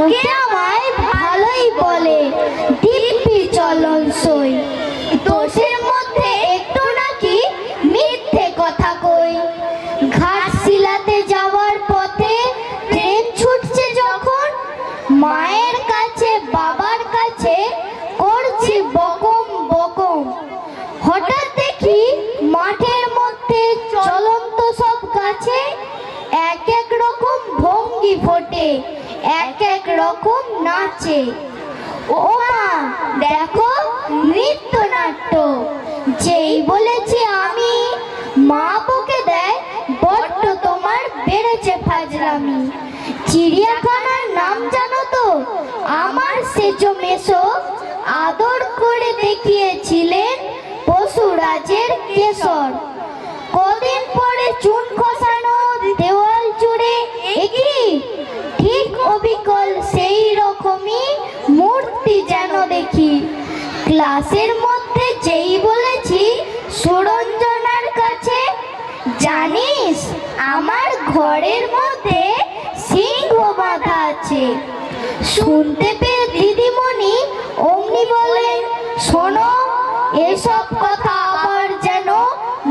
লোকে আমায় ভালোই বলে, দিব্যি চলন সই। দোষের মধ্যে একটু নাকি মিথ্যে কথা কই। ঘাটশিলাতে যাওয়ার পথে ট্রেন ছুটছে যখন, মায়ের কাছে বাবার কাছে করছি বকম বকম। হঠাৎ দেখি মাঠের মধ্যে চলন্ত সব গাছে এক এক রকম ভঙ্গি ফোটে, এক এক রকম নাচে। ও মা দেখো নৃত্যনাট্য। যেই বলেছি আমি, মা বকে দেয়, বড্ড তোমার বেড়েছে ফাজলামি। চিড়িয়াখানার নাম জানো তো? আমার সেজো মেশো আদর করে দেখিয়েছিলেন পশুরাজের কেশর। কদিন পরে চুন খসানো দেওয়াল জুড়ে একই ঠিক অবিকল সেই রকমই মূর্তি যেন দেখি। ক্লাসের মধ্যে যেই বলেছি সুরঞ্জনার কাছে, জানিস আমার ঘরের মধ্যে সিংহ বাঁধা আছে। শুনতে পেয়ে দিদিমণি অমনি বলেন, শোনো এসব কথা আবার যেন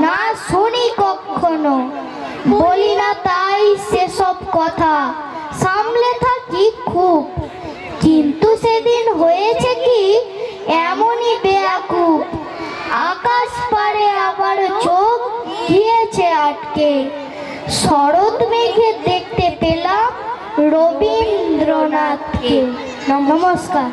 না শুনি কখনো। বলি না তাই সেসব কথা সামলে থাকি খুব, কিন্তু সেদিন হয়েছে কি এমনই বেয়াকুব। আকাশ পারে আবার চোখ গিয়েছে আটকে, শরৎ মেঘে দেখতে পেলাম রবীন্দ্রনাথকে। নমস্কার।